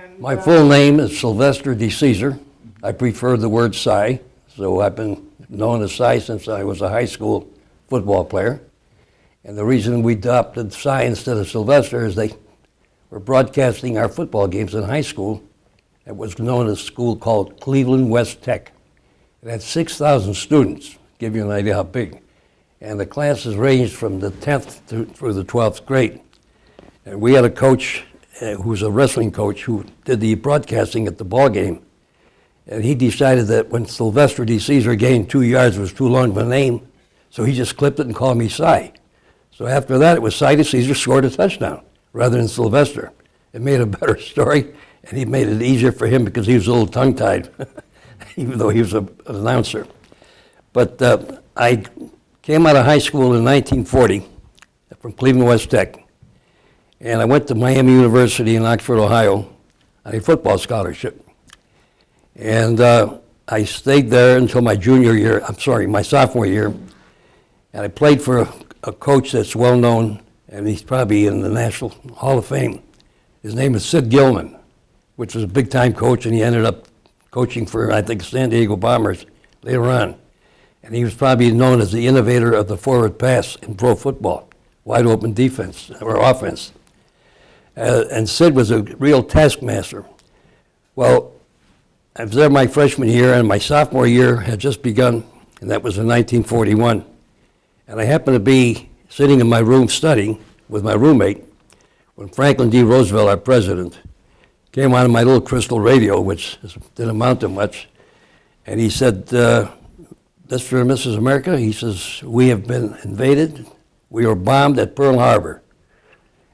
And My full name is Sylvester DeCesare. I prefer the word Cy, so I've been known as Cy since I was a high school football player. And the reason we adopted Cy instead of Sylvester is they were broadcasting our football games in high school. It was known as a school called Cleveland West Tech. It had 6,000 students, give you an idea how big. And the classes ranged from the 10th through the 12th grade. And we had a coach who was a wrestling coach who did the broadcasting at the ball game. And he decided that when Sylvester DeCesare gained 2 yards, it was too long of a name, so he just clipped it and called me Cy. So after that, it was Cy DeCesare scored a touchdown rather than Sylvester. It made a better story, and he made it easier for him because he was a little tongue-tied, even though he was an announcer. But I came out of high school in 1940 from Cleveland West Tech, and I went to Miami University in Oxford, Ohio, on a football scholarship. And I stayed there until my my sophomore year, and I played for a coach that's well known, and he's probably in the National Hall of Fame. His name is Sid Gilman, which was a big-time coach, and he ended up coaching for, I think, San Diego Bombers later on. And he was probably known as the innovator of the forward pass in pro football, wide open defense or offense. And Sid was a real taskmaster. Well, I was there my freshman year, and my sophomore year had just begun, and that was in 1941. And I happened to be sitting in my room studying with my roommate when Franklin D. Roosevelt, our president, came on my little crystal radio, which didn't amount to much, and he said, Mr. and Mrs. America, he says, we have been invaded. We were bombed at Pearl Harbor.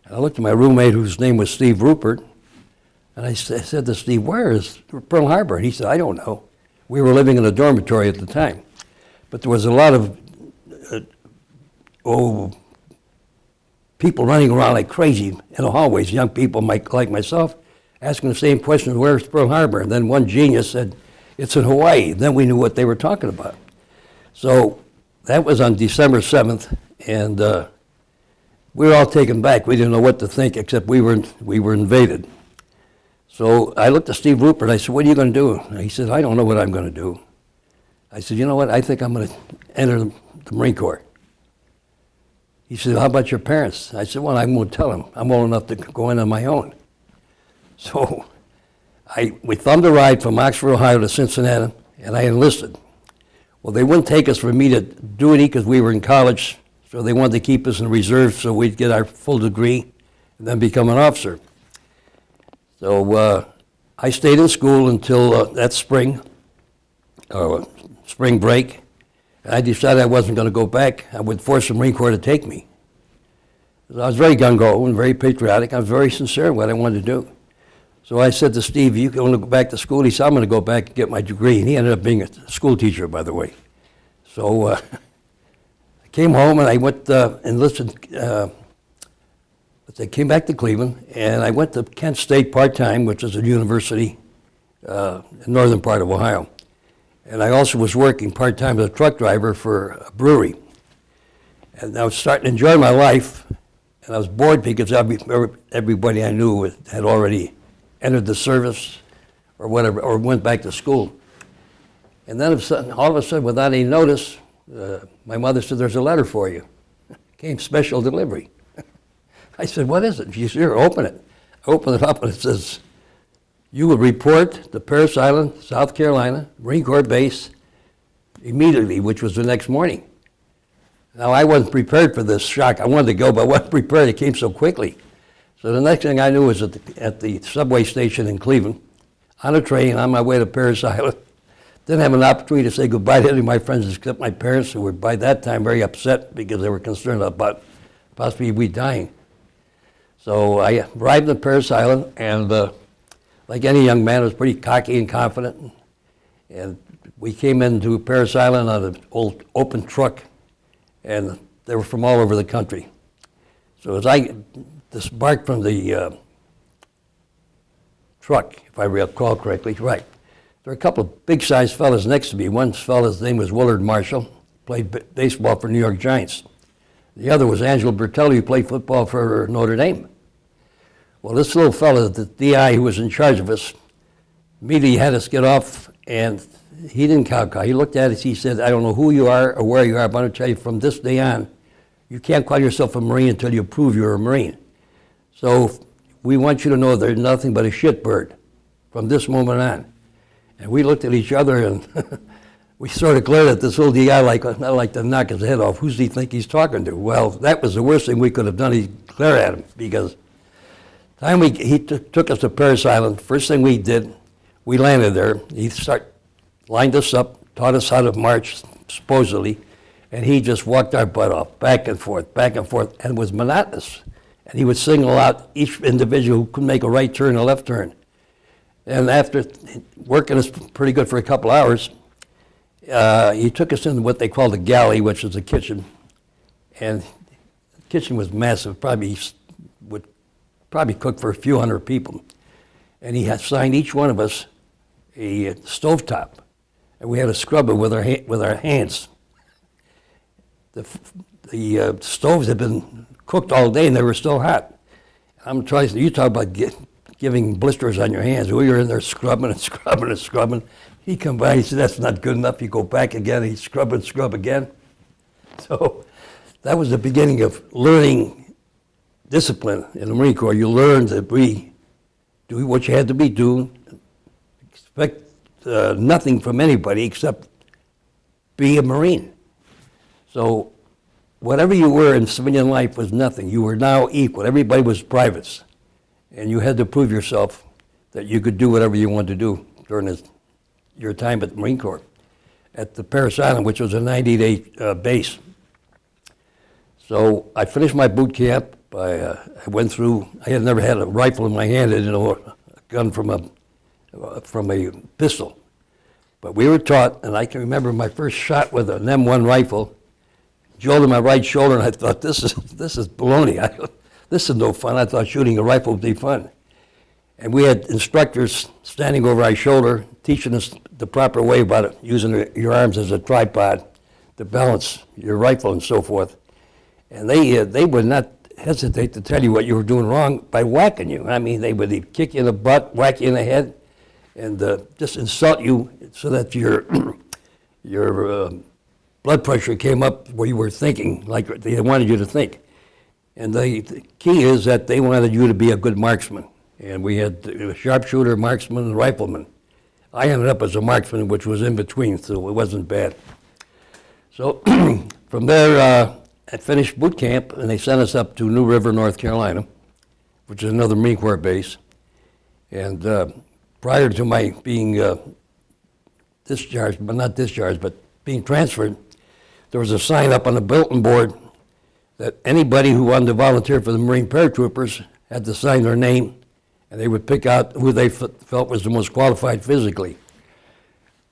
And I looked at my roommate, whose name was Steve Rupert, and I said to Steve, where is Pearl Harbor? And he said, I don't know. We were living in a dormitory at the time. But there was a lot of people running around like crazy in the hallways, young people like myself, asking the same question, where's Pearl Harbor? And then one genius said, it's in Hawaii. Then we knew what they were talking about. So that was on December 7th, and we were all taken back. We didn't know what to think, except we were invaded. So I looked at Steve Rupert. I said, what are you going to do? And he said, I don't know what I'm going to do. I said, you know what? I think I'm going to enter the Marine Corps. He said, how about your parents? I said, well, I'm going to tell them. I'm old enough to go in on my own. So we thumbed a ride from Oxford, Ohio to Cincinnati, and I enlisted. Well, they wouldn't take us for immediate duty because we were in college, so they wanted to keep us in reserve so we'd get our full degree and then become an officer. So I stayed in school until that spring break. And I decided I wasn't going to go back. I would force the Marine Corps to take me. I was very gung-ho and very patriotic. I was very sincere in what I wanted to do. So I said to Steve, you want to go back to school? He said, I'm going to go back and get my degree. And he ended up being a school teacher, by the way. So I came home and I went enlisted. I came back to Cleveland, and I went to Kent State part-time, which is a university in the northern part of Ohio. And I also was working part-time as a truck driver for a brewery. And I was starting to enjoy my life, and I was bored because everybody I knew had already entered the service or whatever, or went back to school. And then all of a sudden, without any notice, my mother said, there's a letter for you. Came special delivery. I said, what is it? She said, here, open it. I opened it up, and it says, you will report to Parris Island, South Carolina, Marine Corps base, immediately, which was the next morning. Now, I wasn't prepared for this shock. I wanted to go, but I wasn't prepared. It came so quickly. So the next thing I knew was at the subway station in Cleveland, on a train, on my way to Parris Island. Didn't have an opportunity to say goodbye to any of my friends except my parents, who were by that time very upset because they were concerned about possibly we dying. So I arrived at Parris Island, and like any young man, I was pretty cocky and confident. And we came into Parris Island on an old open truck, and they were from all over the country. So as I disembarked from the truck, if I recall correctly, right, there were a couple of big-sized fellas next to me. One fella's name was Willard Marshall, played baseball for New York Giants. The other was Angelo Bertelli, who played football for Notre Dame. Well, this little fella, the DI who was in charge of us, immediately had us get off, and he didn't count. He looked at us, he said, I don't know who you are or where you are, but I'm going to tell you from this day on, you can't call yourself a Marine until you prove you're a Marine. So we want you to know there's nothing but a shitbird from this moment on. And we looked at each other and we sort of glared at this little DI like, I'd like to knock his head off. Who's he think he's talking to? Well, that was the worst thing we could have done, is glare at him, because the time he took us to Parris Island, first thing we did, we landed there. He lined us up, taught us how to march, supposedly, and he just walked our butt off, back and forth, and it was monotonous. And he would single out each individual who could make a right turn, a left turn. And after working us pretty good for a couple hours, he took us into what they called the galley, which is the kitchen. And the kitchen was massive, would cook for a few hundred people. And he assigned each one of us a stovetop, and we had to scrub it with our hands. The stoves had been cooked all day, and they were still hot. I'm trying to, you talk about giving blisters on your hands. We were in there scrubbing and scrubbing and scrubbing. He come by, he said, that's not good enough. You go back again, he scrub and scrub again. So that was the beginning of learning discipline in the Marine Corps. You learn to do what you had to be doing, expect nothing from anybody except be a Marine. So whatever you were in civilian life was nothing. You were now equal. Everybody was privates. And you had to prove yourself that you could do whatever you wanted to do during your time at the Marine Corps at the Parris Island, which was a 90-day base. So I finished my boot camp. I went through, I had never had a rifle in my hand. I didn't know a gun from a pistol. But we were taught, and I can remember my first shot with an M1 rifle, jolted my right shoulder, and I thought, this is baloney. This is no fun. I thought shooting a rifle would be fun. And we had instructors standing over our shoulder, teaching us the proper way about it, using your arms as a tripod to balance your rifle and so forth. And they would not hesitate to tell you what you were doing wrong by whacking you. I mean, they would kick you in the butt, whack you in the head, and just insult you so that your blood pressure came up where you were thinking, like they wanted you to think. And the key is that they wanted you to be a good marksman. And we had a sharpshooter, marksman, and rifleman. I ended up as a marksman, which was in between, so it wasn't bad. So from there, I finished boot camp, and they sent us up to New River, North Carolina, which is another Marine Corps base. And prior to my being discharged, but not discharged, but being transferred, there was a sign up on the bulletin board that anybody who wanted to volunteer for the Marine paratroopers had to sign their name, and they would pick out who they felt was the most qualified physically.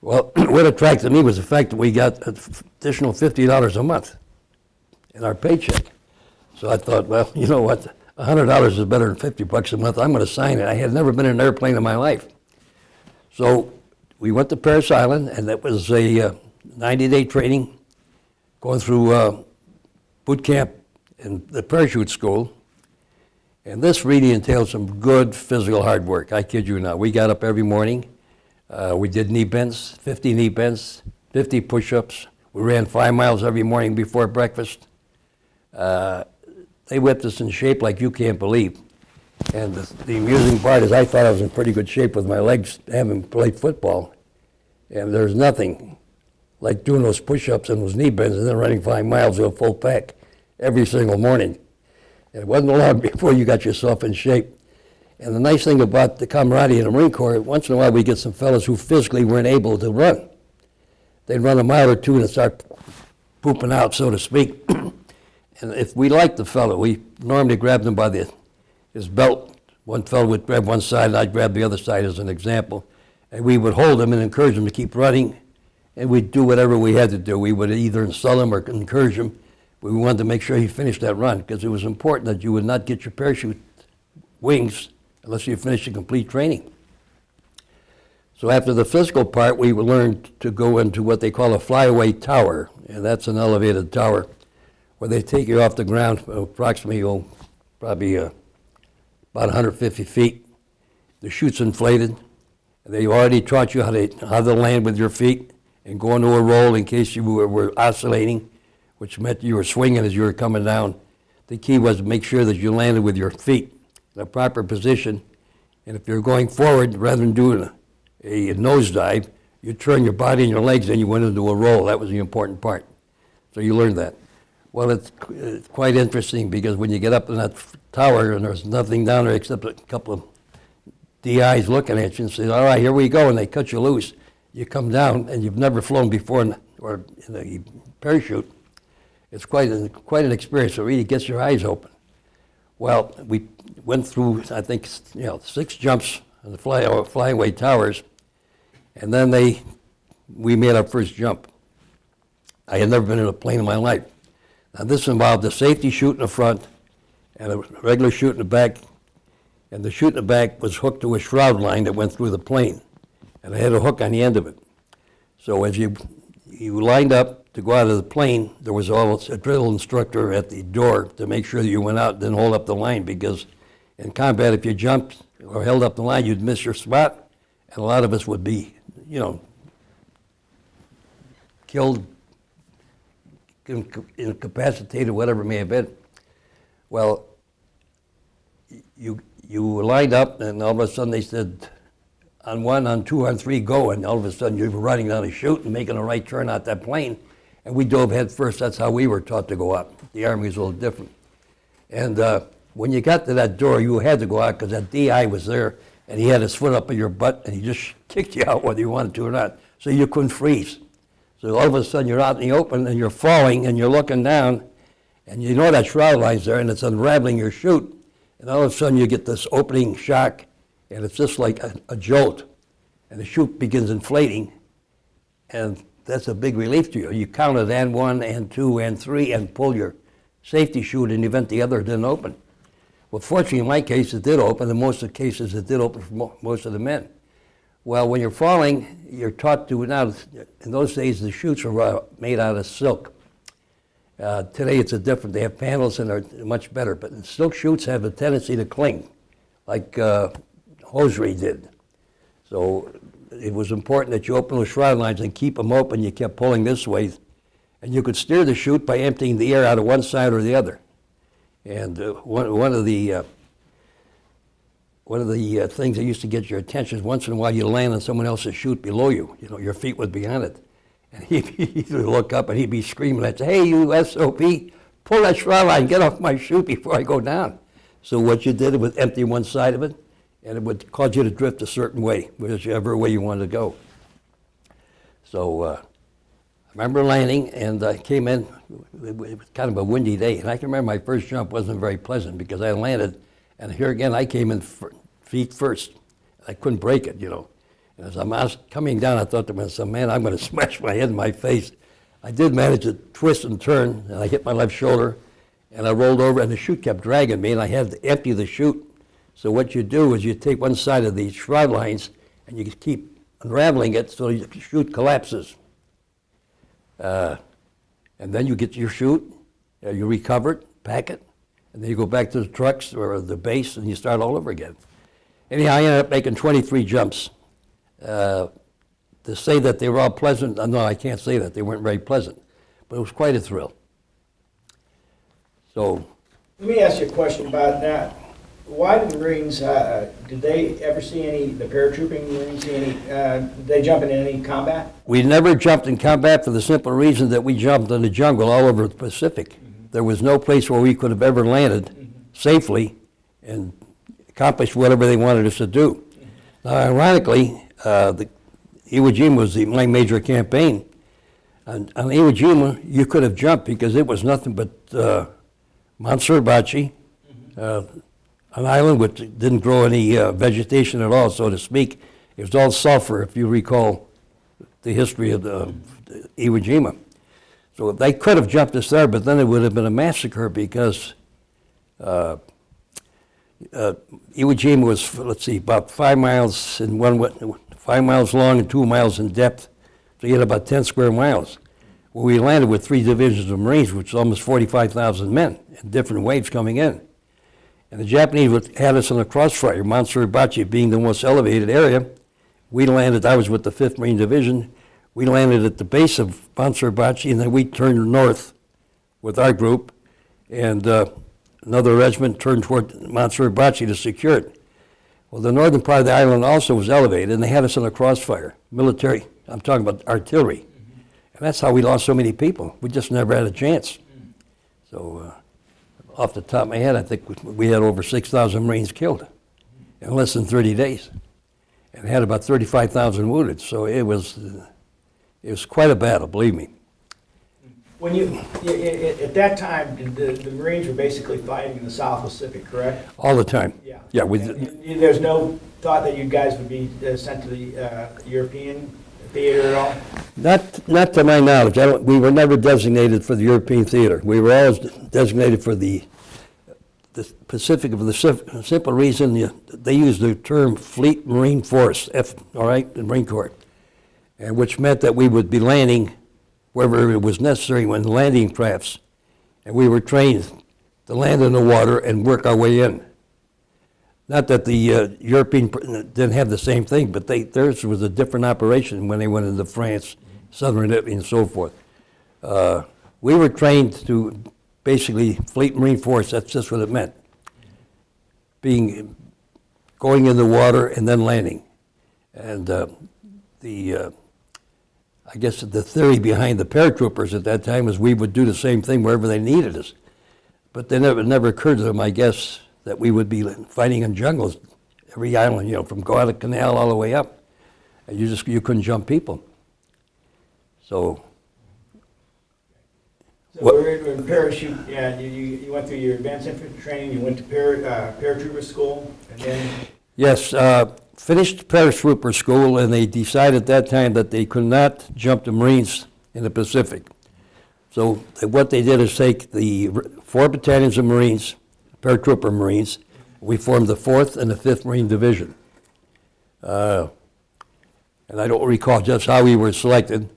Well, what attracted me was the fact that we got an additional $50 a month in our paycheck. So I thought, well, you know what, $100 is better than $50 a month. I'm going to sign it. I had never been in an airplane in my life. So we went to Parris Island, and that was a 90-day training, going through boot camp and the parachute school. And this really entailed some good physical hard work. I kid you not. We got up every morning. We did knee bends, 50 knee bends, 50 push-ups. We ran 5 miles every morning before breakfast. They whipped us in shape like you can't believe. And the amusing part is I thought I was in pretty good shape with my legs, having played football. And there's nothing like doing those push-ups and those knee bends and then running 5 miles with a full pack every single morning. And it wasn't long before you got yourself in shape. And the nice thing about the camaraderie in the Marine Corps, once in a while we get some fellas who physically weren't able to run. They'd run a mile or two and start pooping out, so to speak. And if we liked the fellow, we normally grabbed him by his belt. One fellow would grab one side, and I'd grab the other side as an example. And we would hold him and encourage him to keep running. And we'd do whatever we had to do. We would either insult him or encourage him. We wanted to make sure he finished that run, because it was important that you would not get your parachute wings unless you finished a complete training. So after the physical part, we learned to go into what they call a flyaway tower, and that's an elevated tower where they take you off the ground approximately, probably about 150 feet. The chute's inflated. They already taught you how to land with your feet and go into a roll in case you were oscillating, which meant you were swinging as you were coming down. The key was to make sure that you landed with your feet in a proper position. And if you're going forward, rather than doing a nosedive, you turn your body and your legs and you went into a roll. That was the important part. So you learned that. Well, it's quite interesting because when you get up in that tower and there's nothing down there except a couple of DIs looking at you and say, all right, here we go, and they cut you loose. You come down and you've never flown before or in a parachute. It's quite an experience. It really gets your eyes open. Well, we went through, I think, 6 jumps on the flyaway towers, and then we made our first jump. I had never been in a plane in my life. Now this involved a safety chute in the front and a regular chute in the back, and the chute in the back was hooked to a shroud line that went through the plane, and I had a hook on the end of it. So as you lined up to go out of the plane, there was always a drill instructor at the door to make sure that you went out and didn't hold up the line, because in combat, if you jumped or held up the line, you'd miss your spot, and a lot of us would be, killed, incapacitated, whatever it may have been. Well, you lined up, and all of a sudden they said, on 1, on 2, on 3, go, and all of a sudden you were running down a chute and making a right turn out that plane, and we dove head first. That's how we were taught to go up. The Army was a little different. And when you got to that door, you had to go out because that DI was there, and he had his foot up in your butt, and he just kicked you out whether you wanted to or not, so you couldn't freeze. So all of a sudden you're out in the open, and you're falling, and you're looking down, and you know that shroud line's there, and it's unraveling your chute, and all of a sudden you get this opening shock, and it's just like a jolt, and the chute begins inflating, and that's a big relief to you. You count it and 1, and 2, and 3, and pull your safety chute in the event the other didn't open. Well, fortunately, in my case, it did open. In most of the cases, it did open for most of the men. Well, when you're falling, you're taught to, now, in those days, the chutes were made out of silk. Today, it's different. They have panels and they're much better, but silk chutes have a tendency to cling, like hosiery did. So it was important that you open those shroud lines and keep them open. You kept pulling this way, and you could steer the chute by emptying the air out of one side or the other. And one of the things that used to get your attention is once in a while you land on someone else's chute below you. Your feet would be on it, and he'd look up and he'd be screaming at you, "Hey, you SOP, pull that shroud line, get off my chute before I go down." So what you did was empty one side of it, and it would cause you to drift a certain way, whichever way you wanted to go. So I remember landing, and I came in, it was kind of a windy day, and I can remember my first jump wasn't very pleasant because I landed, and here again I came in feet first. I couldn't break it, And as I was coming down, I thought to myself, man, I'm going to smash my head in my face. I did manage to twist and turn, and I hit my left shoulder, and I rolled over, and the chute kept dragging me, and I had to empty the chute. So what you do is you take one side of the shroud lines, and you keep unraveling it so the chute collapses. And then you get your chute, you recover it, pack it, and then you go back to the trucks or the base, and you start all over again. Anyhow, I ended up making 23 jumps. To say that they were all pleasant, no, I can't say that. They weren't very pleasant, but it was quite a thrill. So, let me ask you a question about that. Why did the Marines, did they ever see the paratrooping Marines see any, did they jump in any combat? We never jumped in combat for the simple reason that we jumped in the jungle all over the Pacific. Mm-hmm. There was no place where we could have ever landed safely and accomplished whatever they wanted us to do. Mm-hmm. Now, ironically, Iwo Jima was my major campaign. On Iwo Jima, you could have jumped because it was nothing but Mount Suribachi, an island which didn't grow any vegetation at all, so to speak. It was all sulfur, if you recall the history of the Iwo Jima. So they could have jumped us there, but then it would have been a massacre because Iwo Jima was, about 5 miles in 5 miles long and 2 miles in depth, so you had about 10 square miles. Well, we landed with 3 divisions of Marines, which is almost 45,000 men, in different waves coming in. And the Japanese had us in a crossfire, Mount Suribachi being the most elevated area. We landed, I was with the 5th Marine Division, we landed at the base of Mount Suribachi, and then we turned north with our group, and another regiment turned toward Mount Suribachi to secure it. Well, the northern part of the island also was elevated, and they had us in a crossfire, military, I'm talking about artillery. And that's how we lost so many people. We just never had a chance. So off the top of my head, I think we had over 6,000 Marines killed in less than 30 days, and had about 35,000 wounded. So it was quite a battle, believe me. When at that time, the Marines were basically fighting in the South Pacific, correct? All the time. Yeah. Yeah. And there's no thought that you guys would be sent to the European theater at all? Not to my knowledge. We were never designated for the European theater. We were always designated for the Pacific, for the simple reason they used the term Fleet Marine Force, all right, the Marine Corps, and which meant that we would be landing wherever it was necessary when landing crafts, and we were trained to land in the water and work our way in. Not that the European didn't have the same thing, but theirs was a different operation when they went into France, southern Italy, and so forth. We were trained to basically Fleet Marine Force. That's just what it meant. Going in the water and then landing. And I guess the theory behind the paratroopers at that time was we would do the same thing wherever they needed us. But it never occurred to them, I guess, that we would be fighting in jungles, every island, from Guadalcanal all the way up. And you couldn't jump people. So. We're in parachute, yeah, you went through your advanced infantry training, you went to paratrooper school, and then? Yes, finished paratrooper school, and they decided at that time that they could not jump the Marines in the Pacific. So what they did is take the 4 battalions of Marines, paratrooper Marines. We formed the 4th and the 5th Marine Division. And I don't recall just how we were selected,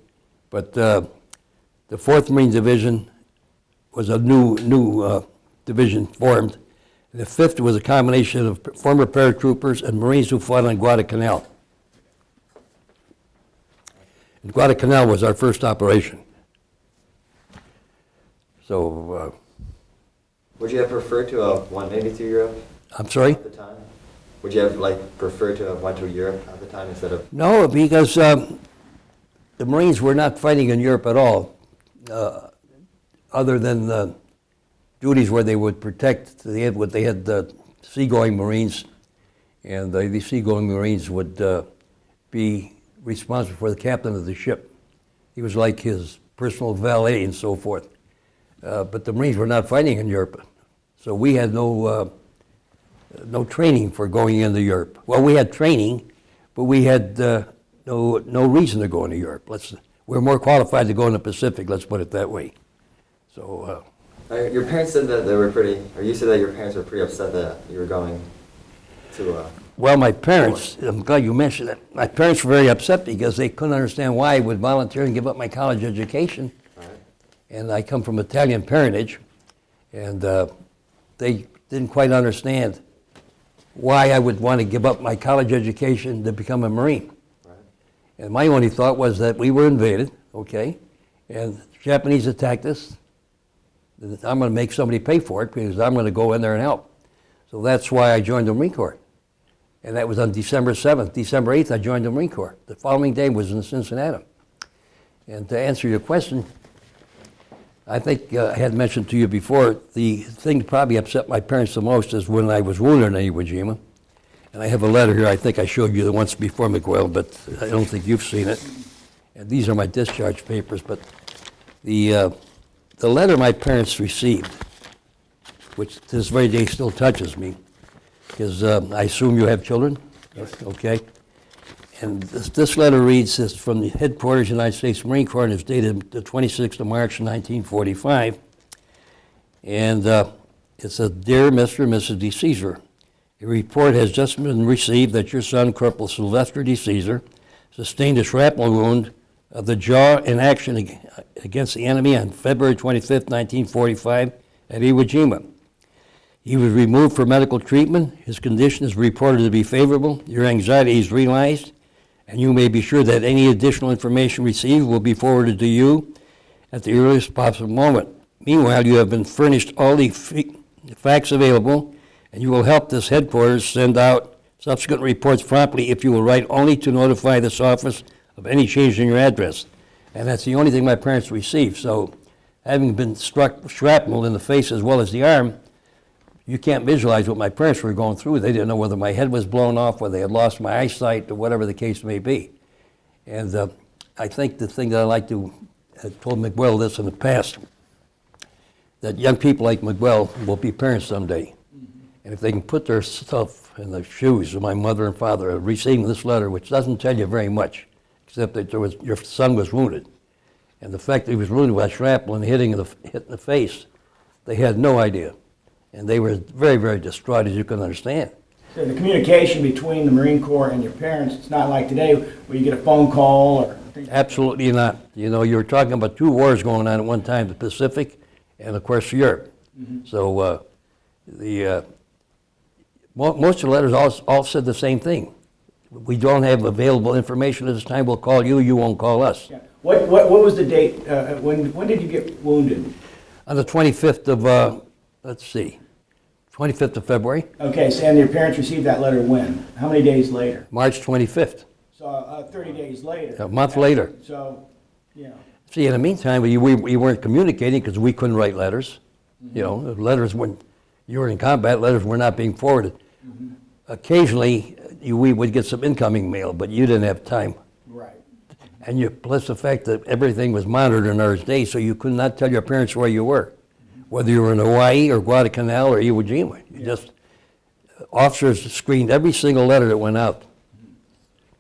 but the 4th Marine Division was a new division formed. And the 5th was a combination of former paratroopers and Marines who fought on Guadalcanal. And Guadalcanal was our first operation. So. Would you have preferred to have won maybe to Europe? I'm sorry? At the time? Would you have preferred to have went to Europe at the time instead of? No, because the Marines were not fighting in Europe at all, other than the duties where they would protect. They had seagoing Marines, and the seagoing Marines would be responsible for the captain of the ship. He was like his personal valet and so forth. But the Marines were not fighting in Europe. So we had no training for going into Europe. Well, we had training, but we had no reason to go into Europe. We're more qualified to go in the Pacific, let's put it that way. So. Your parents said that they were pretty, or you said that your parents were pretty upset that you were going to. Well, my parents, I'm glad you mentioned that. My parents were very upset because they couldn't understand why I would volunteer and give up my college education. Right. And I come from Italian parentage, and they didn't quite understand why I would want to give up my college education to become a Marine. Right. And my only thought was that we were invaded, okay, and the Japanese attacked us. I'm going to make somebody pay for it because I'm going to go in there and help. So that's why I joined the Marine Corps. And that was on December 7th. December 8th, I joined the Marine Corps. The following day was in Cincinnati. And to answer your question, I think I had mentioned to you before, the thing that probably upset my parents the most is when I was wounded in Iwo Jima. And I have a letter here, I think I showed you the once before, Miguel, but I don't think you've seen it. And these are my discharge papers, but the letter my parents received, which to this very day still touches me, because I assume you have children? Yes. Okay. And this letter reads, it's from the headquarters of the United States Marine Corps, and it's dated the 26th of March, 1945. And it says, Dear Mr. and Mrs. DeCesare, a report has just been received that your son, Corporal Sylvester DeCesare, sustained a shrapnel wound of the jaw in action against the enemy on February 25th, 1945 at Iwo Jima. He was removed for medical treatment. His condition is reported to be favorable. Your anxiety is realized, and you may be sure that any additional information received will be forwarded to you at the earliest possible moment. Meanwhile, you have been furnished all the facts available, and you will help this headquarters send out subsequent reports promptly if you will write only to notify this office of any change in your address. And that's the only thing my parents received. So having been struck shrapnel in the face as well as the arm, you can't visualize what my parents were going through. They didn't know whether my head was blown off, whether they had lost my eyesight, or whatever the case may be. And I think the thing that I like to, I told Miguel this in the past, that young people like Miguel will be parents someday. And if they can put their self in the shoes of my mother and father receiving this letter, which doesn't tell you very much, except that your son was wounded. And the fact that he was wounded by shrapnel and hit in the face, they had no idea. And they were very, very distraught, as you can understand. So the communication between the Marine Corps and your parents, it's not like today where you get a phone call or things. Absolutely not. You know, you were talking about two wars going on at one time, the Pacific and, of course, Europe. Mm-hmm. So most of the letters all said the same thing. We don't have available information at this time. We'll call you. You won't call us. Yeah. What was the date? When did you get wounded? On the 25th of, let's see, 25th of February. Okay, so and your parents received that letter when? How many days later? March 25th. So 30 days later. A month later. So, yeah. See, in the meantime, we weren't communicating because we couldn't write letters. Mm-hmm. You know, letters, when you were in combat, letters were not being forwarded. Mm-hmm. Occasionally, we would get some incoming mail, but you didn't have time. Right. And plus the fact that everything was monitored in those days, so you could not tell your parents where you were, whether you were in Hawaii or Guadalcanal or Iwo Jima. Officers screened every single letter that went out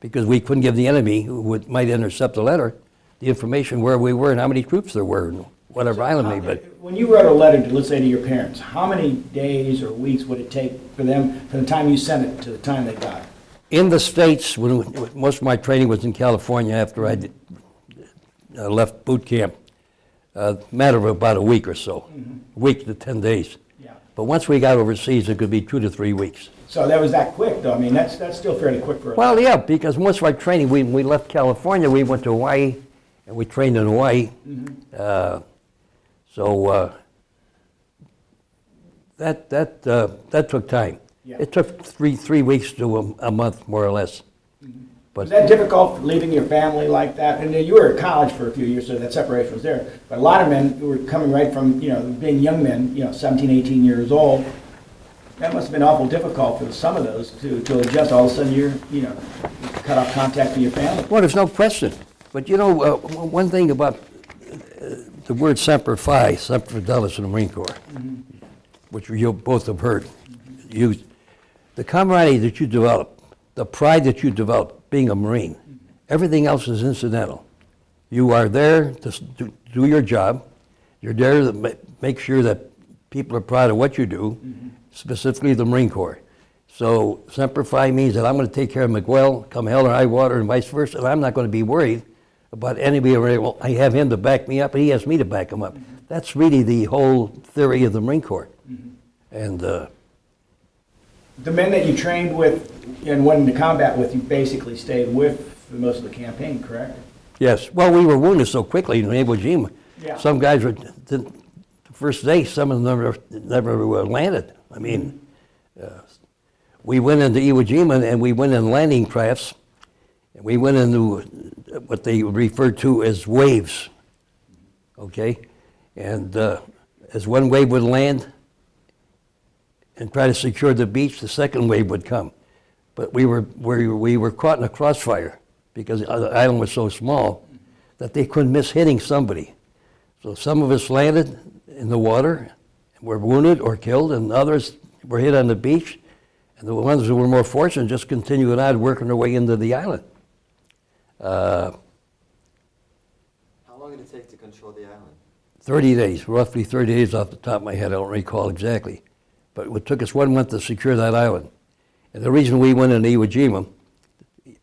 because we couldn't give the enemy, who might intercept the letter, the information where we were and how many troops there were and whatever island may be. When you wrote a letter to, let's say, to your parents, how many days or weeks would it take for them, from the time you sent it to the time they got it? In the States, when most of my training was in California after I left boot camp, a matter of about a week or so, a week to 10 days. Yeah. But once we got overseas, it could be 2 to 3 weeks. So that was that quick, though. I mean, that's still fairly quick for us. Well, yeah, because most of our training, we left California, we went to Hawaii, and we trained in Hawaii. Mm-hmm. That took time. Yeah. It took three weeks to a month, more or less. Mm-hmm. But was that difficult leaving your family like that? And you were at college for a few years, so that separation was there. But a lot of men who were coming right from, being young men, 17, 18 years old, that must have been awful difficult for some of those to adjust. All of a sudden you're, cut off contact with your family. Well, there's no question. But one thing about the word Semper Fi, Semper Fidelis in the Marine Corps, mm-hmm. which you both have heard used, the camaraderie that you develop, the pride that you develop being a Marine, everything else is incidental. You are there to do your job. You're there to make sure that people are proud of what you do, mm-hmm. specifically the Marine Corps. So Semper Fi means that I'm going to take care of Miguel, come hell or high water, and vice versa, and I'm not going to be worried about anybody. Well, I have him to back me up, and he has me to back him up. Mm-hmm. That's really the whole theory of the Marine Corps. Mm-hmm. And the men that you trained with and went into combat with, you basically stayed with for most of the campaign, correct? Yes. Well, we were wounded so quickly in Iwo Jima. Yeah. Some guys were the first day. Some of them never landed. I mean, we went into Iwo Jima and we went in landing crafts. And we went into what they referred to as waves. Okay, and as one wave would land and try to secure the beach, the second wave would come. But we were caught in a crossfire because the island was so small that they couldn't miss hitting somebody. So some of us landed in the water and were wounded or killed, and others were hit on the beach. And the ones who were more fortunate just continued on working their way into the island. How long did it take to control the island? 30 days, roughly 30 days off the top of my head. I don't recall exactly. But it took us 1 month to secure that island. And the reason we went into Iwo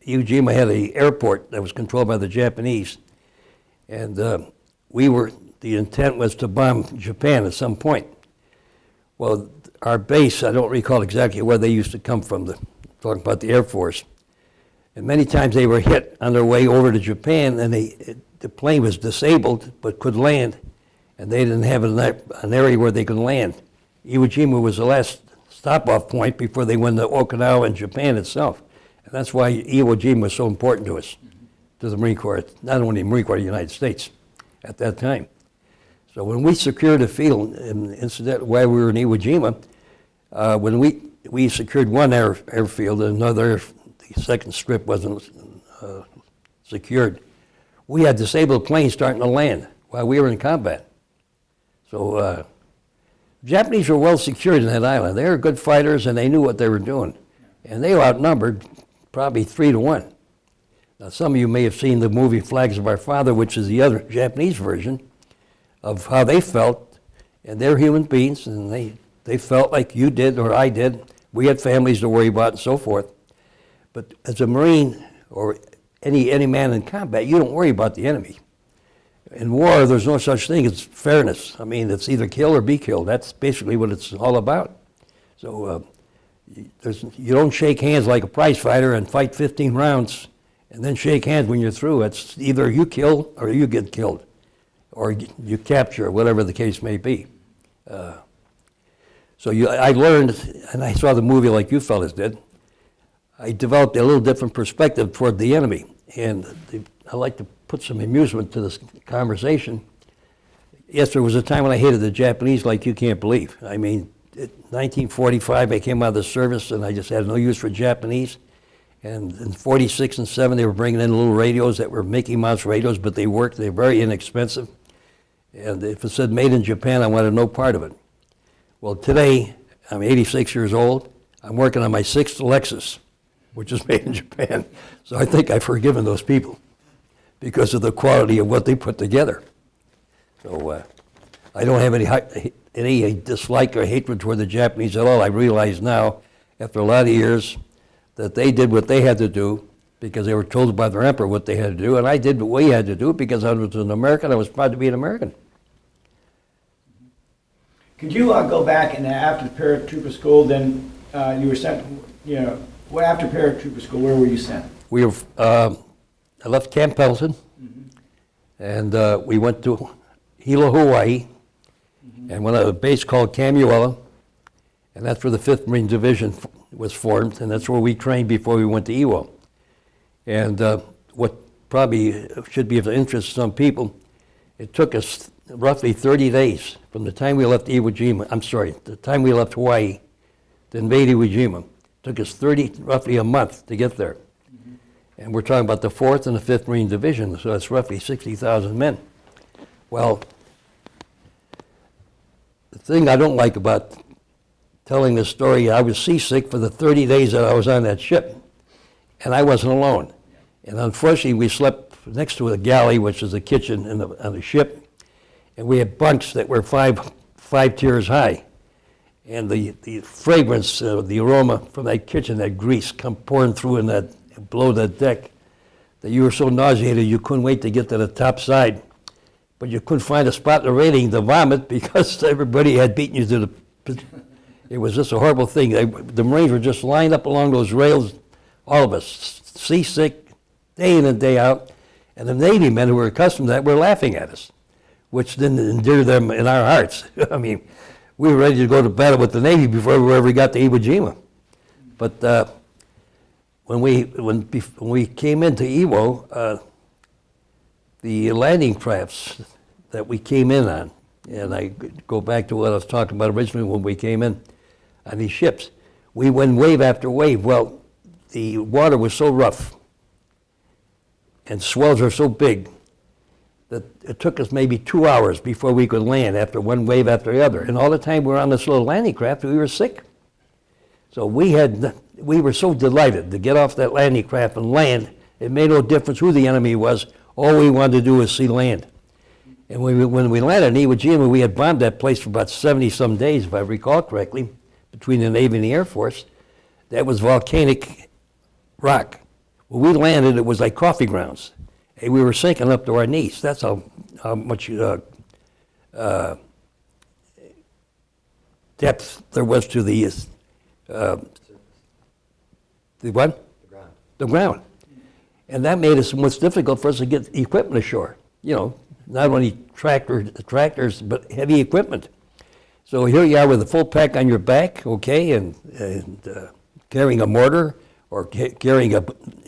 Jima had an airport that was controlled by the Japanese. And the intent was to bomb Japan at some point. Well, our base, I don't recall exactly where they used to come from, talking about the Air Force. And many times they were hit on their way over to Japan, and the plane was disabled but could land, and they didn't have an area where they could land. Iwo Jima was the last stop-off point before they went to Okinawa and Japan itself. And that's why Iwo Jima was so important to us, to the Marine Corps, not only the Marine Corps of the United States at that time. So when we secured a field, and incidentally, while we were in Iwo Jima, when we secured one airfield, another, the second strip wasn't secured, we had disabled planes starting to land while we were in combat. So Japanese were well secured in that island. They were good fighters, and they knew what they were doing. And they were outnumbered probably 3-1. Now, some of you may have seen the movie Flags of Our Father, which is the other Japanese version of how they felt. And they're human beings, and they felt like you did or I did. We had families to worry about and so forth. But as a Marine or any man in combat, you don't worry about the enemy. In war, there's no such thing as fairness. I mean, it's either kill or be killed. That's basically what it's all about. So you don't shake hands like a prize fighter and fight 15 rounds and then shake hands when you're through. It's either you kill or you get killed or you capture, whatever the case may be. So I learned, and I saw the movie like you fellas did, I developed a little different perspective toward the enemy. And I like to put some amusement to this conversation. Yes, there was a time when I hated the Japanese like you can't believe. I mean, in 1945, I came out of the service and I just had no use for Japanese. And in 46 and 7, they were bringing in little radios that were Mickey Mouse radios, but they worked. They were very inexpensive. And if it said made in Japan, I wanted no part of it. Well, today, I'm 86 years old. I'm working on my 6th Lexus, which is made in Japan. So I think I've forgiven those people because of the quality of what they put together. So I don't have any dislike or hatred toward the Japanese at all. I realize now, after a lot of years, that they did what they had to do because they were told by their emperor what they had to do, and I did what we had to do because I was an American. I was proud to be an American. Could you go back and after paratrooper school, then you were sent, well, after paratrooper school, where were you sent? We were, I left Camp Pendleton, and we went to Hilo, Hawaii, and went to a base called Kamuela, and that's where the 5th Marine Division was formed, and that's where we trained before we went to Iwo. And what probably should be of interest to some people, it took us roughly 30 days from the time we left Iwo Jima, the time we left Hawaii to invade Iwo Jima. It took us roughly a month to get there. And we're talking about the 4th and the 5th Marine Division, so that's roughly 60,000 men. Well, the thing I don't like about telling this story, I was seasick for the 30 days that I was on that ship, and I wasn't alone. And unfortunately, we slept next to a galley, which is a kitchen on the ship, and we had bunks that were five tiers high. And the fragrance, the aroma from that kitchen, that grease come pouring through in that, below that deck, that you were so nauseated you couldn't wait to get to the top side. But you couldn't find a spot in the railing to vomit because everybody had beaten you to the... It was just a horrible thing. The Marines were just lined up along those rails, all of us, seasick, day in and day out. And the Navy men who were accustomed to that were laughing at us, which didn't endear them in our hearts. I mean, we were ready to go to battle with the Navy before we ever got to Iwo Jima. But when we came into Iwo, the landing crafts that we came in on, and I go back to what I was talking about originally when we came in on these ships, we went wave after wave. Well, the water was so rough and swells are so big that it took us maybe 2 hours before we could land after one wave after the other. And all the time we were on this little landing craft, we were sick. So we were so delighted to get off that landing craft and land. It made no difference who the enemy was. All we wanted to do was see land. And when we landed in Iwo Jima, we had bombed that place for about 70-some days, if I recall correctly, between the Navy and the Air Force. That was volcanic rock. When we landed, it was like coffee grounds. And we were sinking up to our knees. That's how much depth there was to the what? The ground. The ground. And that made it much difficult for us to get equipment ashore. You know, not only tractors, but heavy equipment. So here you are with a full pack on your back, okay, and carrying a mortar, or carrying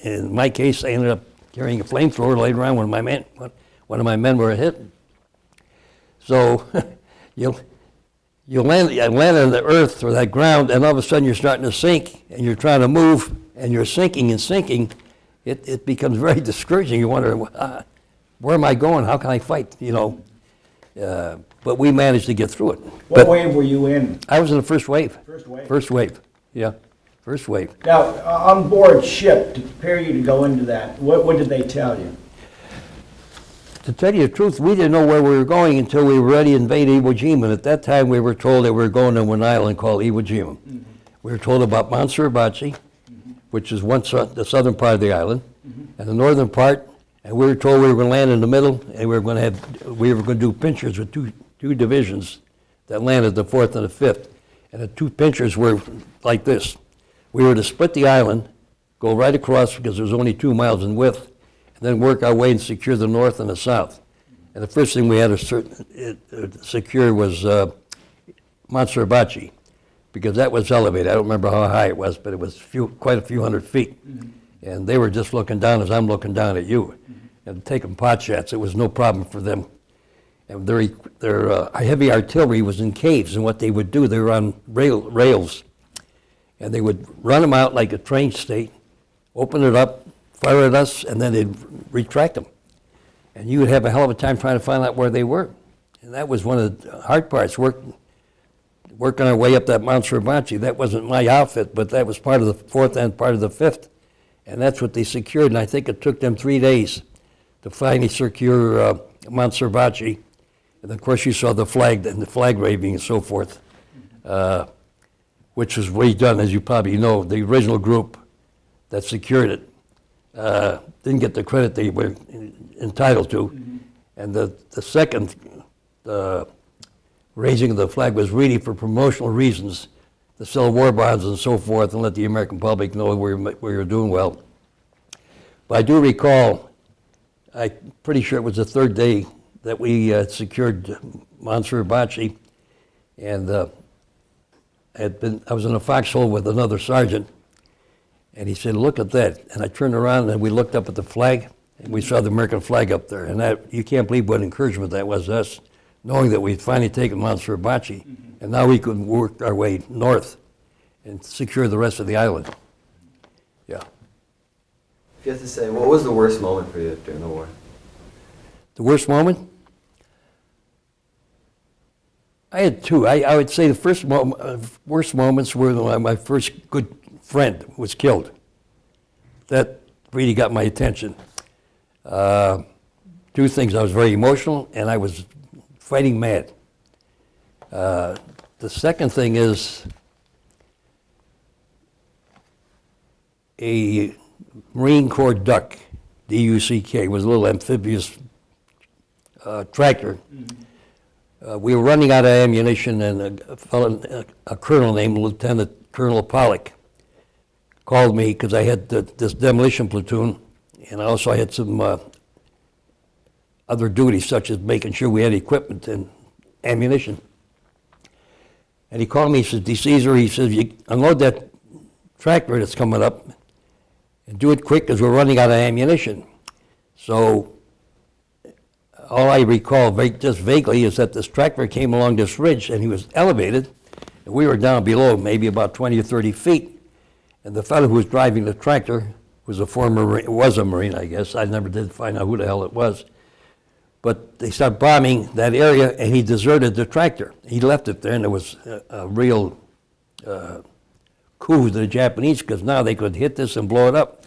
in my case, I ended up carrying a flamethrower later on when one of my men were hit. So you land on the earth or that ground, and all of a sudden you're starting to sink, and you're trying to move, and you're sinking and sinking. It becomes very discouraging. You wonder, where am I going? How can I fight? You know, but we managed to get through it. What wave were you in? I was in the first wave. First wave? First wave, yeah, first wave. Now, on board ship, to prepare you to go into that, what did they tell you? To tell you the truth, we didn't know where we were going until we were ready to invade Iwo Jima. And at that time, we were told that we were going to an island called Iwo Jima. Mm-hmm. We were told about Mount Suribachi, which is the southern part of the island, and the northern part. And we were told we were going to land in the middle, and we were going to do pinchers with two divisions that landed the 4th and the 5th. And the two pinchers were like this. We were to split the island, go right across because it was only 2 miles in width, and then work our way and secure the north and the south. And the first thing we had to secure was Mount Suribachi, because that was elevated. I don't remember how high it was, but it was quite a few hundred feet. And they were just looking down as I'm looking down at you, and taking pot shots. It was no problem for them. And their heavy artillery was in caves, and what they would do, they were on rails, and they would run them out like a train state, open it up, fire at us, and then they'd retract them. And you would have a hell of a time trying to find out where they were. And that was one of the hard parts, working our way up that Mount Suribachi. That wasn't my outfit, but that was part of the 4th and part of the 5th. And that's what they secured, and I think it took them 3 days to finally secure Mount Suribachi. And of course you saw the flag and the flag waving and so forth, which was redone, as you probably know. The original group that secured it didn't get the credit they were entitled to. And the second raising of the flag was really for promotional reasons, to sell war bonds and so forth and let the American public know we were doing well. But I do recall, I'm pretty sure it was the 3rd day that we secured Mount Suribachi, and I was in a foxhole with another sergeant, and he said, "Look at that." And I turned around and we looked up at the flag, and we saw the American flag up there. And that, you can't believe what encouragement that was to us, knowing that we'd finally taken Mount Suribachi, and now we could work our way north and secure the rest of the island. Yeah. If you had to say, what was the worst moment for you during the war? The worst moment? I had two. I would say the worst moments were when my first good friend was killed. That really got my attention. Two things, I was very emotional and I was fighting mad. The second thing is a Marine Corps duck, D-U-C-K, was a little amphibious tractor. We were running out of ammunition, and a colonel named Lieutenant Colonel Pollock called me because I had this demolition platoon, and I also had some other duties, such as making sure we had equipment and ammunition. And he called me, he says, DeCesare, he says, you unload that tractor that's coming up and do it quick because we're running out of ammunition. So all I recall just vaguely is that this tractor came along this ridge and he was elevated, and we were down below maybe about 20 or 30 feet. And the fellow who was driving the tractor was a Marine, I guess. I never did find out who the hell it was. But they started bombing that area, and he deserted the tractor. He left it there, and it was a real coup to the Japanese, because now they could hit this and blow it up.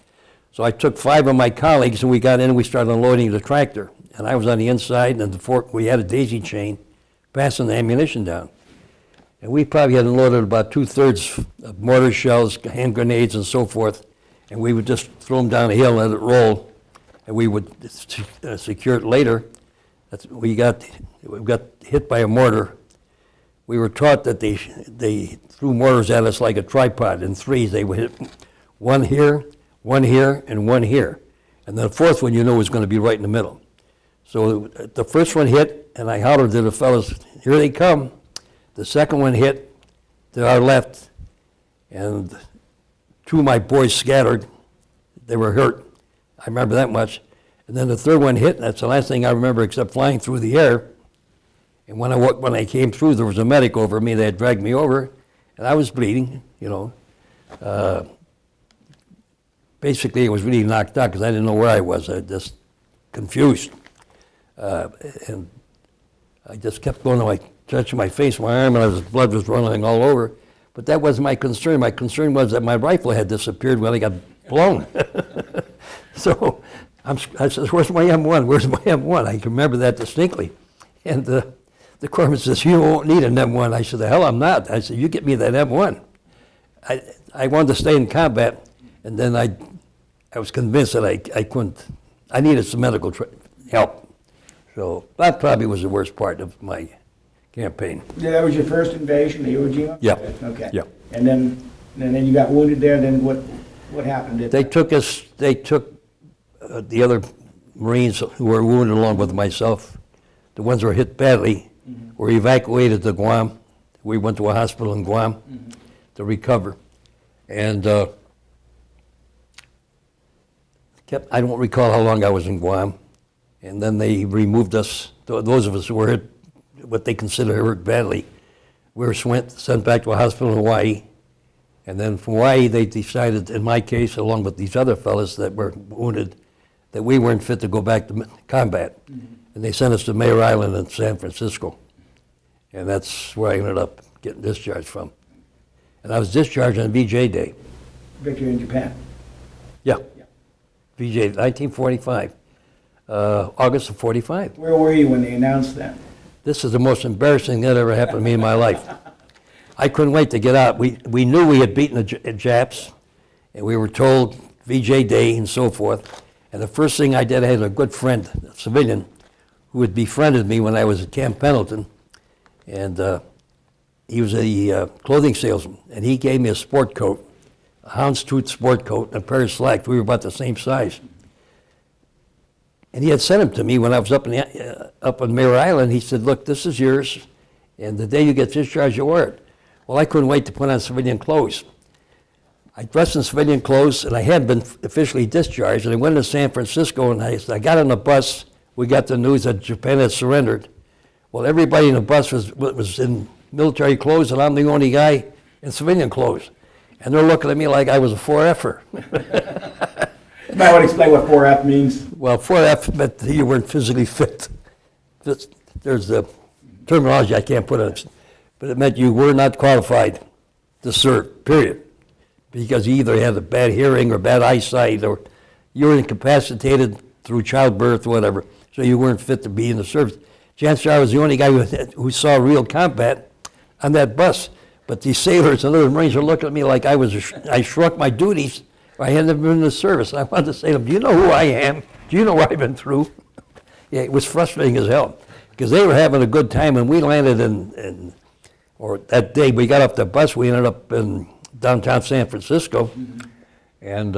So I took 5 of my colleagues, and we got in and we started unloading the tractor. And I was on the inside, and we had a daisy chain passing the ammunition down. And we probably had unloaded about 2/3 of mortar shells, hand grenades, and so forth. And we would just throw them down the hill and let it roll, and we would secure it later. We got hit by a mortar we were taught that they threw mortars at us like a tripod in threes. They would hit one here, and one here. And the fourth one, was going to be right in the middle. So the first one hit, and I hollered to the fellas, "Here they come." The second one hit to our left, and two of my boys scattered. They were hurt. I remember that much. And then the third one hit, and that's the last thing I remember except flying through the air. And when I came through, there was a medic over me. They had dragged me over, and I was bleeding, Basically, I was really knocked out because I didn't know where I was. I was just confused. And I just kept going to touching my face, my arm, and blood was running all over. But that wasn't my concern. My concern was that my rifle had disappeared when I got blown. So I said, "Where's my M1? Where's my M1?" I can remember that distinctly. And the corpsman says, "You won't need an M1." I said, "The hell I'm not." I said, "You get me that M1." I wanted to stay in combat, and then I was convinced that I couldn't. I needed some medical help. So that probably was the worst part of my campaign. Yeah, that was your first invasion of Iwo Jima? Yeah. Okay. Yeah. And then you got wounded there, then what happened? They took the other Marines who were wounded along with myself. The ones who were hit badly were evacuated to Guam. We went to a hospital in Guam to recover. And I don't recall how long I was in Guam. And then they removed us, those of us who were hit, what they consider hurt badly. We were sent back to a hospital in Hawaii. And then from Hawaii, they decided, in my case, along with these other fellas that were wounded, that we weren't fit to go back to combat. And they sent us to Mayor Island in San Francisco. And that's where I ended up getting discharged from. And I was discharged on VJ Day. Victory in Japan. Yeah. VJ, 1945. August of 45. Where were you when they announced that? This is the most embarrassing thing that ever happened to me in my life. I couldn't wait to get out. We knew we had beaten the Japs, and we were told VJ Day and so forth. And the first thing I did, I had a good friend, a civilian, who had befriended me when I was at Camp Pendleton. And he was a clothing salesman, and he gave me a sport coat, a houndstooth sport coat, and a pair of slacks. We were about the same size. And he had sent them to me when I was up on Mayor Island. He said, "Look, this is yours, and the day you get discharged, you wear it." Well, I couldn't wait to put on civilian clothes. I dressed in civilian clothes, and I hadn't been officially discharged, and I went to San Francisco, and I got on the bus. We got the news that Japan had surrendered. Well, everybody in the bus was in military clothes, and I'm the only guy in civilian clothes. And they're looking at me like I was a 4F'er. You might want to explain what 4F means. Well, 4F meant that you weren't physically fit. There's the terminology I can't put on, but it meant you were not qualified to serve, period. Because you either had a bad hearing or bad eyesight, or you were incapacitated through childbirth or whatever, so you weren't fit to be in the service. Chances are I was the only guy who saw real combat on that bus. But these sailors and other Marines were looking at me like I shrunk my duties, or I had never been in the service. And I wanted to say to them, "Do you know who I am? Do you know what I've been through?" Yeah, it was frustrating as hell, because they were having a good time, and we landed or that day we got off the bus, we ended up in downtown San Francisco, and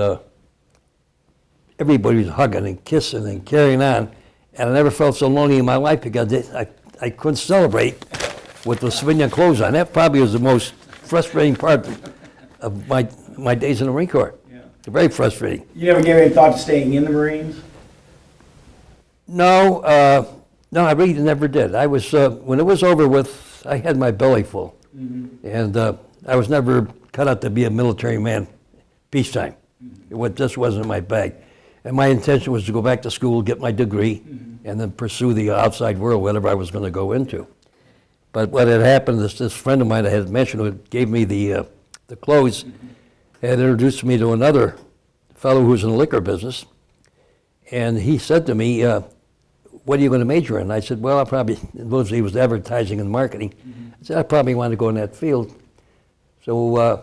everybody was hugging and kissing and carrying on, and I never felt so lonely in my life because I couldn't celebrate with the civilian clothes on. That probably was the most frustrating part of my days in the Marine Corps. Yeah. Very frustrating. You never gave any thought to staying in the Marines? No, I really never did. I was when it was over with, I had my belly full, and I was never cut out to be a military man peacetime. It just wasn't in my bag. And my intention was to go back to school, get my degree, and then pursue the outside world, whatever I was going to go into. But what had happened is this friend of mine I had mentioned who gave me the clothes had introduced me to another fellow who was in the liquor business. And he said to me, "What are you going to major in?" I said, "Well, in those days he was advertising and marketing." I said, "I probably want to go in that field." So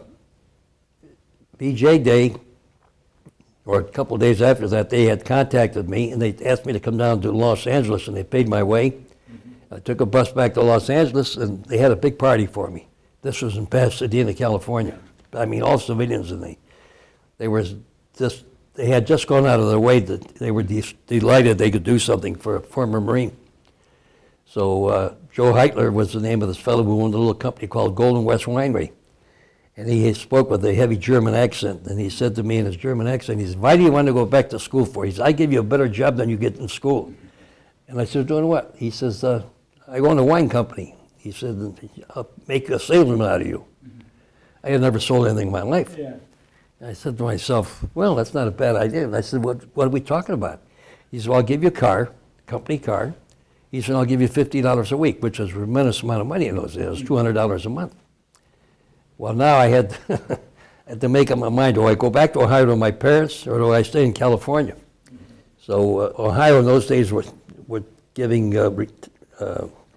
BJ Day, or a couple of days after that, they had contacted me and they asked me to come down to Los Angeles, and they paid my way. I took a bus back to Los Angeles, and they had a big party for me. This was in Pasadena, California. I mean, all civilians, and they were just, they had just gone out of their way that they were delighted they could do something for a former Marine. So Joe Heitler was the name of this fellow who owned a little company called Golden West Winery. And he spoke with a heavy German accent, and he said to me in his German accent, he said, "Why do you want to go back to school for?" He said, "I give you a better job than you get in school." And I said, "Doing what?" He says, "I own a wine company." He said, "I'll make a salesman out of you." I had never sold anything in my life. Yeah. And I said to myself, well, that's not a bad idea. And I said, what are we talking about? He said, well, I'll give you a car, company car. He said, I'll give you $50 a week, which was a tremendous amount of money in those days. It was $200 a month. Well, now I had, had to make up my mind. Do I go back to Ohio to my parents, or do I stay in California? So Ohio in those days were giving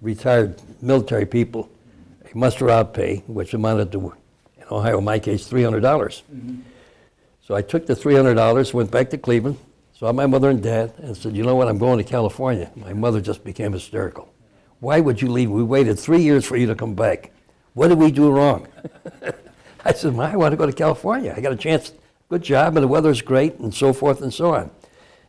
retired military people a muster-out pay, which amounted to, in Ohio, in my case, $300. So I took the $300, went back to Cleveland, saw my mother and dad, and said, you know what, I'm going to California. My mother just became hysterical. Why would you leave? We waited 3 years for you to come back. What did we do wrong? I said, Ma, I want to go to California. I got a chance, good job, and the weather's great, and so forth and so on.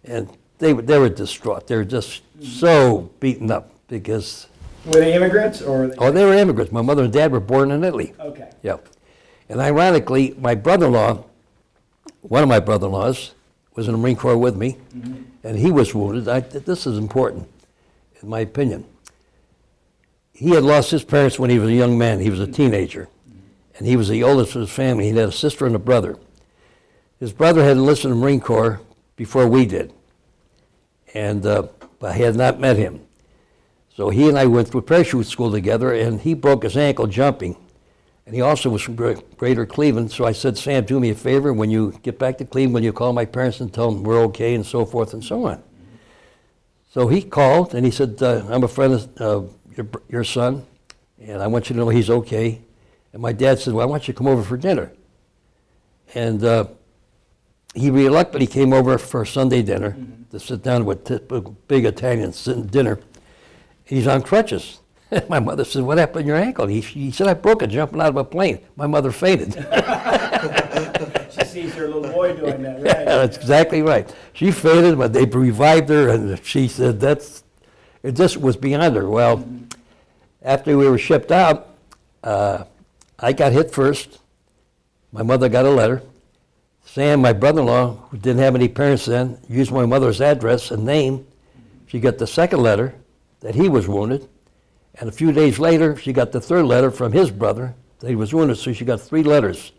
And they were distraught. They were just so beaten up because... Were they immigrants or? Oh, they were immigrants. My mother and dad were born in Italy. Okay. Yeah. And ironically, my brother-in-law, one of my brother-in-laws, was in the Marine Corps with me, and he was wounded. This is important, in my opinion. He had lost his parents when he was a young man. He was a teenager, and he was the oldest of his family. He had a sister and a brother. His brother had enlisted in the Marine Corps before we did, and I had not met him. So he and I went through parachute school together, and he broke his ankle jumping. And he also was from Greater Cleveland, so I said, Sam, do me a favor. When you get back to Cleveland, will you call my parents and tell them we're okay, and so forth and so on. So he called, and he said, I'm a friend of your son, and I want you to know he's okay. And my dad said, well, I want you to come over for dinner. And he reluctantly came over for a Sunday dinner to sit down with big Italians sitting dinner. He's on crutches. My mother said, what happened to your ankle? He said, I broke it jumping out of a plane. My mother fainted. She sees her little boy doing that, right? Yeah, that's exactly right. She fainted, but they revived her, and she said it just was beyond her. Well, after we were shipped out, I got hit first. My mother got a letter. Sam, my brother-in-law, who didn't have any parents then, used my mother's address and name. She got the second letter that he was wounded. And a few days later, she got the third letter from his brother that he was wounded. So she got 3 letters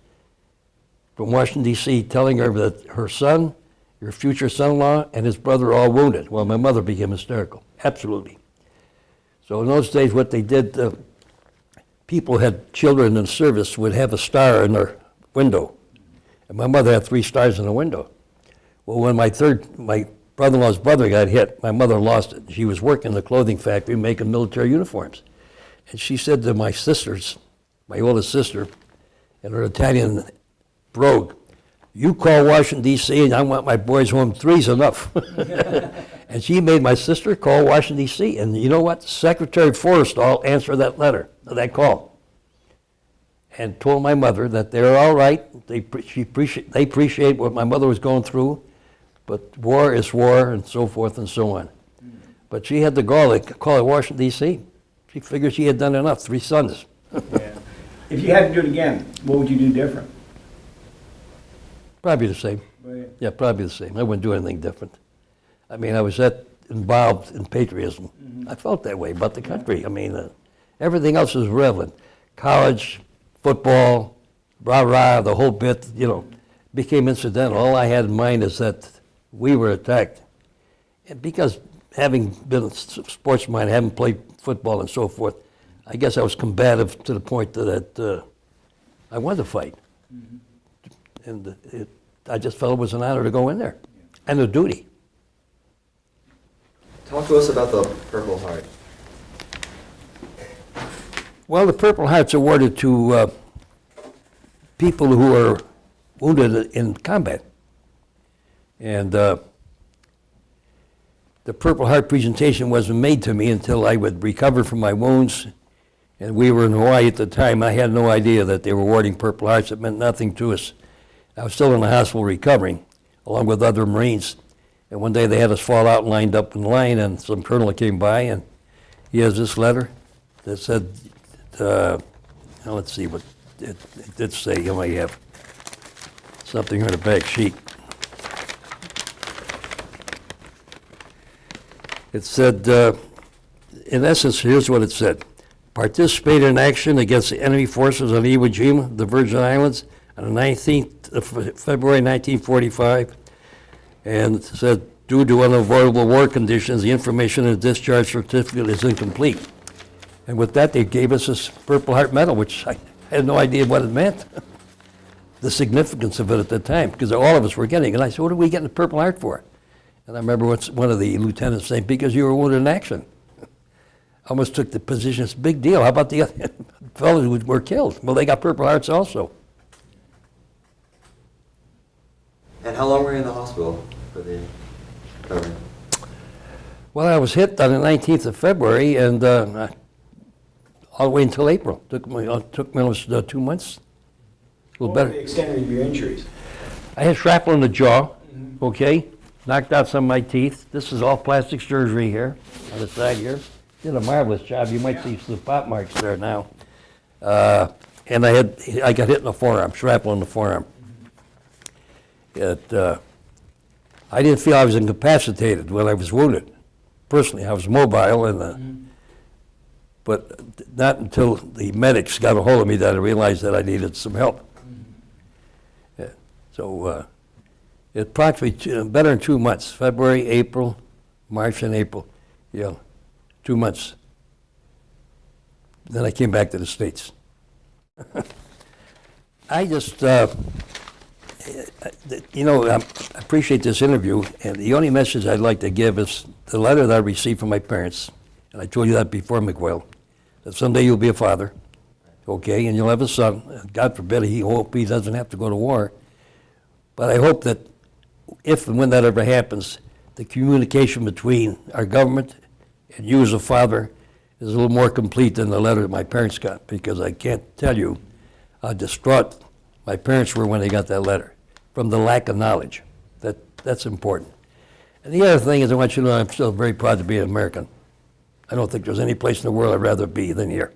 from Washington, D.C., telling her that her son, her future son-in-law, and his brother are all wounded. Well, my mother became hysterical, absolutely. So in those days, what they did, people had children in service would have a star in their window. And my mother had 3 stars in the window. Well, when my brother-in-law's brother got hit, my mother lost it. She was working in the clothing factory making military uniforms. And she said to my sisters, my oldest sister, and her Italian brogue, you call Washington, D.C., and I want my boys home. 3's enough. And she made my sister call Washington, D.C., and you know what? Secretary Forrestal answered that letter, that call, and told my mother that they're all right. They appreciate what my mother was going through, but war is war, and so forth and so on. But she had the gall to call it Washington, D.C. She figured she had done enough, 3 sons. Yeah. If you had to do it again, what would you do different? Probably the same. Right. Yeah, probably the same. I wouldn't do anything different. I mean, I was that involved in patriotism. I felt that way about the country. I mean, everything else was irrelevant. College, football, rah-rah, the whole bit, became incidental. All I had in mind is that we were attacked. And because having been a sportsman, having played football and so forth, I guess I was combative to the point that I wanted to fight. And I just felt it was an honor to go in there, and a duty. Talk to us about the Purple Heart. Well, the Purple Heart's awarded to people who are wounded in combat. And the the Purple Heart presentation wasn't made to me until I would recover from my wounds. And we were in Hawaii at the time. I had no idea that they were awarding Purple Hearts. It meant nothing to us. I was still in the hospital recovering, along with other Marines. And one day they had us fall out and lined up in line, and some colonel came by, and he has this letter that said, now let's see what it did say. You might have something on the back sheet. It said, in essence, here's what it said. Participate in action against the enemy forces on Iwo Jima, the Virgin Islands, on the 19th of February 1945. And it said, due to unavoidable war conditions, the information in the discharge certificate is incomplete. And with that, they gave us this Purple Heart medal, which I had no idea what it meant, the significance of it at the time, because all of us were getting it. And I said, what are we getting the Purple Heart for? And I remember one of the lieutenants saying, because you were wounded in action. I almost took the position, it's a big deal. How about the other fellows who were killed? Well, they got Purple Hearts also. And how long were you in the hospital for the recovery? Well, I was hit on the 19th of February, and all the way until April. Took me almost 2 months. A little What were better. the extent of your injuries? I had shrapnel in the jaw, okay? Knocked out some of my teeth. This is all plastic surgery here, on the side here. Did a marvelous job. You might see some pop marks there now. And I got hit in the forearm, shrapnel in the forearm. I didn't feel I was incapacitated when I was wounded. Personally, I was mobile, but not until the medics got a hold of me that I realized that I needed some help. Yeah. So it approximately better than 2 months, February, April, March and April, 2 months. Then I came back to the States. I just, I appreciate this interview, and the only message I'd like to give is the letter that I received from my parents, and I told you that before, Miguel, that someday you'll be a father, okay, and you'll have a son. God forbid he doesn't have to go to war. But I hope that if and when that ever happens, the communication between our government and you as a father is a little more complete than the letter that my parents got, because I can't tell you how distraught my parents were when they got that letter, from the lack of knowledge. That's important. And the other thing is, I want you to know I'm still very proud to be an American. I don't think there's any place in the world I'd rather be than here.